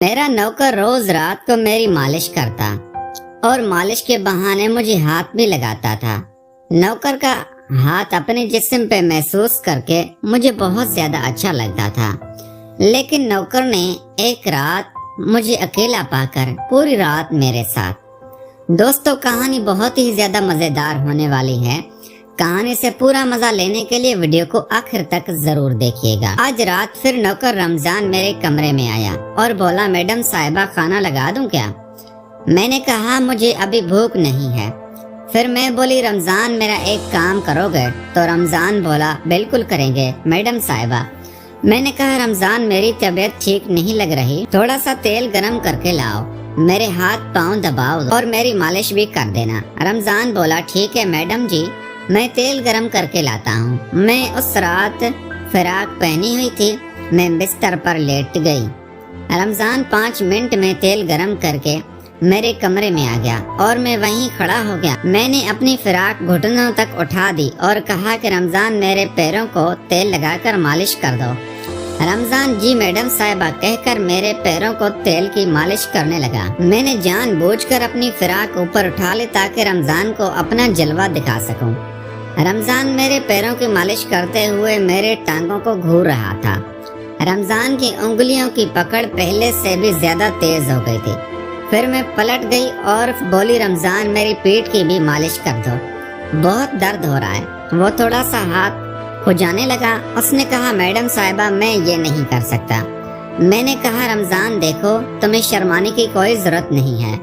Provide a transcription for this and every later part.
میرا نوکر روز رات کو میری مالش کرتا اور مالش کے بہانے مجھے ہاتھ بھی لگاتا تھا۔ نوکر کا ہاتھ اپنے جسم پہ محسوس کر کے مجھے بہت زیادہ اچھا لگتا تھا، لیکن نوکر نے ایک رات مجھے اکیلا پا کر پوری رات میرے ساتھ۔ دوستو، کہانی بہت ہی زیادہ مزیدار ہونے والی ہے۔ کہانی سے پورا مزہ لینے کے لیے ویڈیو کو آخر تک ضرور دیکھیے گا۔ آج رات پھر نوکر رمضان میرے کمرے میں آیا اور بولا، میڈم صاحبہ کھانا لگا دوں کیا؟ میں نے کہا مجھے ابھی بھوک نہیں ہے۔ پھر میں بولی، رمضان میرا ایک کام کرو گے؟ تو رمضان بولا، بالکل کریں گے میڈم صاحبہ۔ میں نے کہا، رمضان میری طبیعت ٹھیک نہیں لگ رہی، تھوڑا سا تیل گرم کر کے لاؤ، میرے ہاتھ پاؤں دباؤ اور میری مالش بھی کر دینا۔ رمضان بولا، ٹھیک ہے میڈم جی، میں تیل گرم کر کے لاتا ہوں۔ میں اس رات فراق پہنی ہوئی تھی، میں بستر پر لیٹ گئی۔ رمضان 5 منٹ میں تیل گرم کر کے میرے کمرے میں آ گیا اور میں وہیں کھڑا ہو گیا۔ میں نے اپنی فراق گھٹنوں تک اٹھا دی اور کہا کہ رمضان میرے پیروں کو تیل لگا کر مالش کر دو۔ رمضان جی میڈم صاحبہ کہہ کر میرے پیروں کو تیل کی مالش کرنے لگا۔ میں نے جان بوجھ کر اپنی فراق اوپر اٹھا لی تاکہ رمضان کو اپنا جلوہ دکھا سکوں۔ رمضان میرے پیروں کی مالش کرتے ہوئے میرے ٹانگوں کو گھور رہا تھا۔ رمضان کی انگلیوں کی پکڑ پہلے سے بھی زیادہ تیز ہو گئی تھی۔ پھر میں پلٹ گئی اور بولی، رمضان میری پیٹھ کی بھی مالش کر دو، بہت درد ہو رہا ہے۔ وہ تھوڑا سا ہاتھ کھجانے لگا۔ اس نے کہا، میڈم صاحبہ میں یہ نہیں کر سکتا۔ میں نے کہا، رمضان دیکھو، تمہیں شرمانے کی کوئی ضرورت نہیں ہے،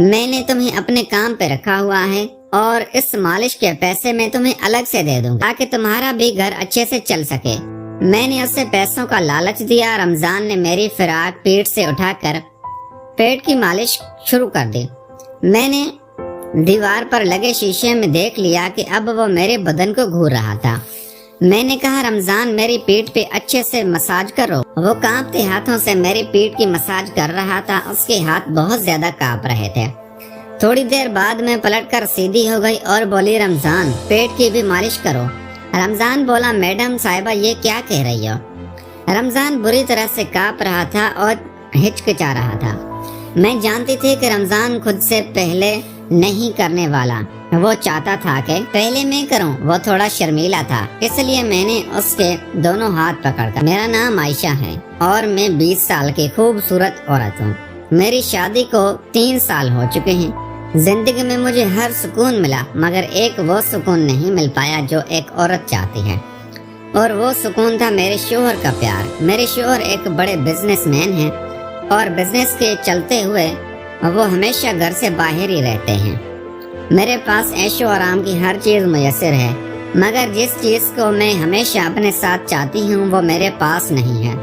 میں نے تمہیں اپنے کام پہ رکھا ہوا ہے اور اس مالش کے پیسے میں تمہیں الگ سے دے دوں تاکہ تمہارا بھی گھر اچھے سے چل سکے۔ میں نے اسے پیسوں کا لالچ دیا۔ رمضان نے میری فراق پیٹ سے اٹھا کر پیٹ کی مالش شروع کر دی۔ میں نے دیوار پر لگے شیشے میں دیکھ لیا کہ اب وہ میرے بدن کو گھور رہا تھا۔ میں نے کہا، رمضان میری پیٹھ پہ اچھے سے مساج کرو۔ وہ کانپتے ہاتھوں سے میری پیٹھ کی مساج کر رہا تھا، اس کے ہاتھ بہت زیادہ کانپ رہے تھے۔ تھوڑی دیر بعد میں پلٹ کر سیدھی ہو گئی اور بولی، رمضان پیٹ کی بھی مالش کرو۔ رمضان بولا، میڈم صاحبہ یہ کیا کہہ رہی ہو؟ رمضان بری طرح سے کانپ رہا تھا اور ہچکچا رہا تھا۔ میں جانتی تھی کہ رمضان خود سے پہلے نہیں کرنے والا، وہ چاہتا تھا کہ پہلے میں کروں۔ وہ تھوڑا شرمیلا تھا، اس لیے میں نے اس کے دونوں ہاتھ پکڑ کر، میرا نام عائشہ ہے اور میں 20 سال کی خوبصورت عورت ہوں، میری شادی کو 3 سال ہو چکے ہیں۔ زندگی میں مجھے ہر سکون ملا، مگر ایک وہ سکون نہیں مل پایا جو ایک عورت چاہتی ہے، اور وہ سکون تھا میرے شوہر کا پیار۔ میرے شوہر ایک بڑے بزنس مین ہیں اور بزنس کے چلتے ہوئے وہ ہمیشہ گھر سے باہر ہی رہتے ہیں۔ میرے پاس عیش و آرام کی ہر چیز میسر ہے، مگر جس چیز کو میں ہمیشہ اپنے ساتھ چاہتی ہوں وہ میرے پاس نہیں ہے،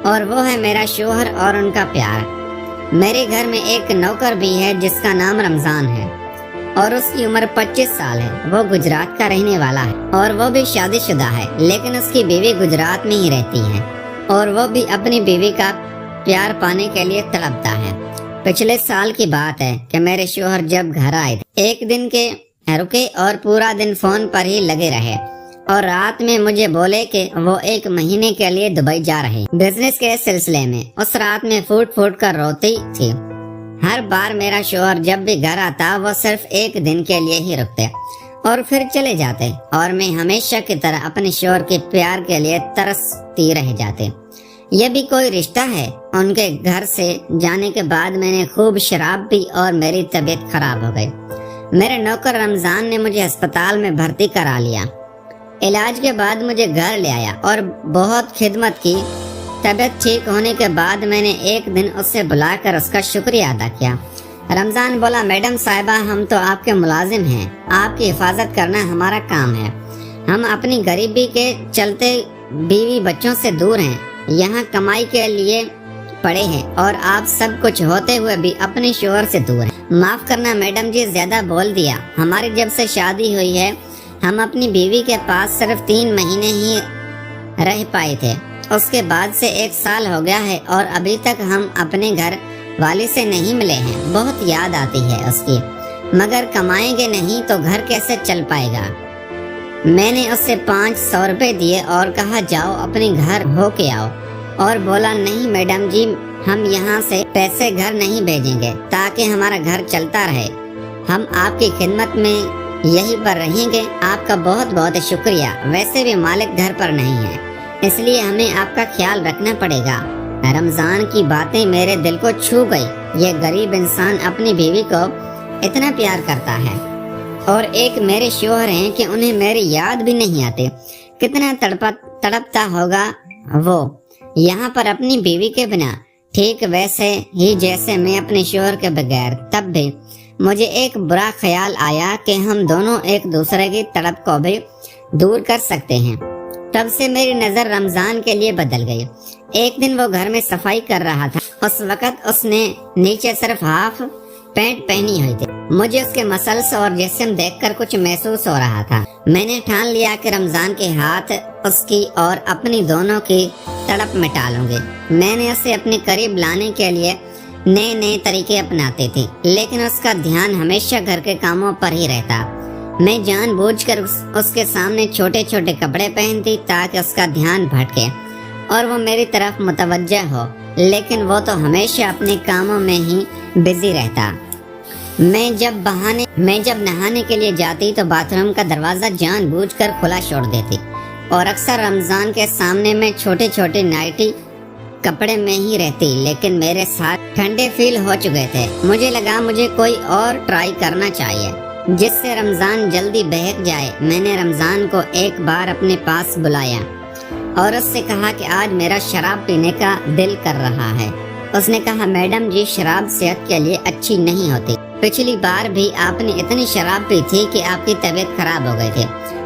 اور وہ ہے میرا شوہر اور ان کا پیار۔ میرے گھر میں ایک نوکر بھی ہے جس کا نام رمضان ہے اور اس کی عمر 25 سال ہے۔ وہ گجرات کا رہنے والا ہے اور وہ بھی شادی شدہ ہے، لیکن اس کی بیوی گجرات میں ہی رہتی ہے اور وہ بھی اپنی بیوی کا پیار پانے کے لیے تڑپتا ہے۔ پچھلے سال کی بات ہے کہ میرے شوہر جب گھر آئے تھے، ایک دن کے رکے اور پورا دن فون پر ہی لگے رہے اور رات میں مجھے بولے کہ وہ 1 مہینے کے لیے دبئی جا رہے بزنس کے سلسلے میں۔ اس رات میں پھوٹ کر روتی تھی۔ ہر بار میرا شوہر جب بھی گھر آتا وہ صرف 1 دن کے لیے ہی رکتے اور پھر چلے جاتے، اور میں ہمیشہ کی طرح اپنے شوہر کے پیار کے لیے ترستی رہ جاتے۔ یہ بھی کوئی رشتہ ہے؟ ان کے گھر سے جانے کے بعد میں نے خوب شراب پی اور میری طبیعت خراب ہو گئی۔ میرے نوکر رمضان نے مجھے ہسپتال میں بھرتی کرا لیا۔ علاج کے بعد مجھے گھر لے آیا اور بہت خدمت کی۔ طبیعت ٹھیک ہونے کے بعد میں نے ایک دن اسے بلا کر اس کا شکریہ ادا کیا۔ رمضان بولا، میڈم صاحبہ ہم تو آپ کے ملازم ہیں، آپ کی حفاظت کرنا ہمارا کام ہے۔ ہم اپنی غریبی کے چلتے بیوی بچوں سے دور ہیں، یہاں کمائی کے لیے پڑے ہیں اور آپ سب کچھ ہوتے ہوئے بھی اپنے شوہر سے دور ہیں۔ معاف کرنا میڈم جی، زیادہ بول دیا۔ ہماری جب سے شادی ہوئی ہے ہم اپنی بیوی کے پاس صرف 3 مہینے ہی رہ پائے تھے، اس کے بعد سے 1 سال ہو گیا ہے اور ابھی تک ہم اپنے گھر والی سے نہیں ملے ہیں۔ بہت یاد آتی ہے اس کی، مگر کمائیں گے نہیں تو گھر کیسے چل پائے گا؟ میں نے اسے 500 روپے دیے اور کہا جاؤ اپنے گھر ہو کے آؤ، اور بولا نہیں میڈم جی ہم یہاں سے پیسے گھر نہیں بھیجیں گے تاکہ ہمارا گھر چلتا رہے۔ ہم آپ کی خدمت میں یہیں پر رہیں گے۔ آپ کا بہت بہت شکریہ۔ ویسے بھی مالک گھر پر نہیں ہے، اس لیے ہمیں آپ کا خیال رکھنا پڑے گا۔ رمضان کی باتیں میرے دل کو چھو گئی۔ یہ غریب انسان اپنی بیوی کو اتنا پیار کرتا ہے، اور ایک میرے شوہر ہیں کہ انہیں میری یاد بھی نہیں آتے۔ کتنا تڑپتا ہوگا وہ یہاں پر اپنی بیوی کے بنا، ٹھیک ویسے ہی جیسے میں اپنے شوہر کے بغیر۔ تب بھی مجھے ایک برا خیال آیا کہ ہم دونوں ایک دوسرے کی تڑپ کو بھی دور کر سکتے ہیں۔ تب سے میری نظر رمضان کے لیے بدل گئی۔ ایک دن وہ گھر میں صفائی کر رہا تھا۔ اس وقت اس نے نیچے صرف ہاف پینٹ پہنی ہوئی تھی۔ مجھے اس کے مسلس اور جسم دیکھ کر کچھ محسوس ہو رہا تھا۔ میں نے ٹھان لیا کہ رمضان کے ہاتھ اس کی اور اپنی دونوں کی تڑپ مٹا لوں گی۔ میں نے اسے اپنے قریب لانے کے لیے نئے طریقے اپناتے تھے، لیکن اس کا دھیان ہمیشہ گھر کے کاموں پر ہی رہتا۔ میں جان بوجھ کر اس کے سامنے چھوٹے چھوٹے کپڑے پہنتی تاکہ اس کا دھیان بھٹکے اور وہ میری طرف متوجہ ہو، لیکن وہ تو ہمیشہ اپنے کاموں میں ہی بزی رہتا۔ میں جب نہانے کے لیے جاتی تو باتھ روم کا دروازہ جان بوجھ کر کھلا چھوڑ دیتی، اور اکثر رمضان کے سامنے میں چھوٹے چھوٹے نائٹی کپڑے میں ہی رہتی، لیکن میرے ساتھ ٹھنڈے فیل ہو چکے تھے۔ مجھے لگا مجھے کوئی اور ٹرائی کرنا چاہیے جس سے رمضان جلدی بہک جائے۔ میں نے رمضان کو ایک بار اپنے پاس بلایا اور اس سے کہا کہ آج میرا شراب پینے کا دل کر رہا ہے۔ اس نے کہا، میڈم جی، شراب صحت کے لیے اچھی نہیں ہوتی۔ پچھلی بار بھی آپ نے اتنی شراب پی تھی کہ آپ کی طبیعت خراب ہو گئی تھی۔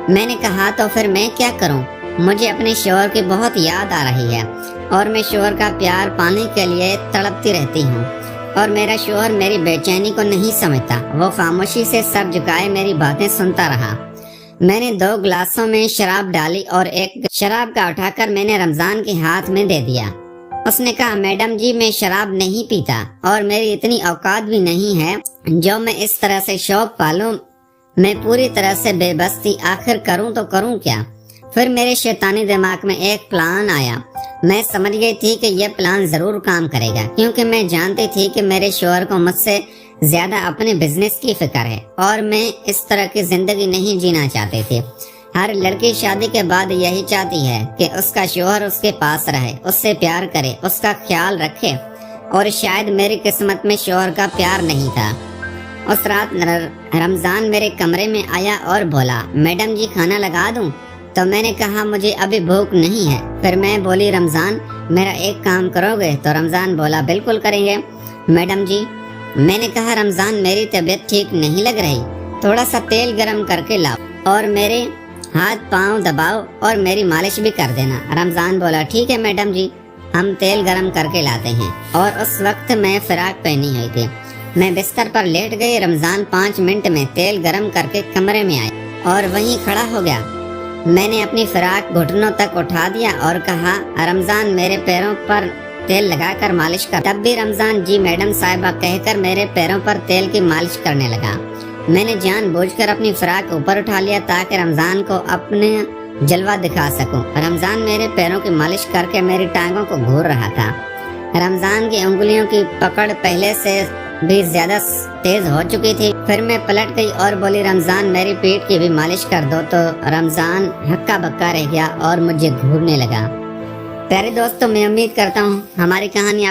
میں نے کہا، تو پھر میں کیا کروں؟ مجھے اپنے شوہر کی بہت یاد آ رہی ہے اور میں شوہر کا پیار پانے کے لیے تڑپتی رہتی ہوں، اور میرا شوہر میری بے چینی کو نہیں سمجھتا۔ وہ خاموشی سے سر جھکائے میری باتیں سنتا رہا۔ میں نے 2 گلاسوں میں شراب ڈالی اور ایک شراب کا اٹھا کر میں نے رمضان کے ہاتھ میں دے دیا۔ اس نے کہا، میڈم جی، میں شراب نہیں پیتا اور میری اتنی اوقات بھی نہیں ہے جو میں اس طرح سے شوق پالوں۔ میں پوری طرح سے بے بس تھی، آخر کروں تو کروں کیا؟ پھر میرے شیطانی دماغ میں ایک پلان آیا۔ میں سمجھ گئی تھی کہ یہ پلان ضرور کام کرے گا، کیونکہ میں جانتی تھی کہ میرے شوہر کو مجھ سے زیادہ اپنے بزنس کی فکر ہے، اور میں اس طرح کی زندگی نہیں جینا چاہتی تھی۔ ہر لڑکی شادی کے بعد یہی چاہتی ہے کہ اس کا شوہر اس کے پاس رہے، اس سے پیار کرے، اس کا خیال رکھے، اور شاید میری قسمت میں شوہر کا پیار نہیں تھا۔ اس رات رمضان میرے کمرے میں آیا اور بولا، میڈم جی، کھانا لگا دوں؟ تو میں نے کہا، مجھے ابھی بھوک نہیں ہے۔ پھر میں بولی، رمضان، میرا ایک کام کرو گے؟ تو رمضان بولا، بالکل کریں گے میڈم جی۔ میں نے کہا، رمضان، میری طبیعت ٹھیک نہیں لگ رہی، تھوڑا سا تیل گرم کر کے لاؤ اور میرے ہاتھ پاؤں دباؤ اور میری مالش بھی کر دینا۔ رمضان بولا، ٹھیک ہے میڈم جی، ہم تیل گرم کر کے لاتے ہیں۔ اور اس وقت میں فراق پہنی ہوئی تھی۔ میں بستر پر لیٹ گئی۔ رمضان 5 منٹ میں تیل گرم کر کے کمرے میں آیا اور وہیں کھڑا ہو گیا۔ میں نے اپنی فراق گھٹنوں تک اٹھا دیا اور کہا، رمضان، میرے پیروں پر تیل لگا کر مالش کر۔ تب بھی رمضان، جی میڈم صاحبہ کہہ کر میرے پیروں پر تیل کی مالش کرنے لگا۔ میں نے جان بوجھ کر اپنی فراق اوپر اٹھا لیا تاکہ رمضان کو اپنے جلوہ دکھا سکوں۔ رمضان میرے پیروں کی مالش کر کے میری ٹانگوں کو گھور رہا تھا۔ رمضان کی انگلیوں کی پکڑ پہلے سے بھی زیادہ تیز ہو چکی تھی۔ پھر میں پلٹ گئی اور بولی، رمضان، میری پیٹ کی بھی مالش کر دو۔ تو رمضان ہکا بکا رہ گیا اور مجھے گھورنے لگا۔ پیارے دوستوں، میں امید کرتا ہوں ہماری کہانی آپ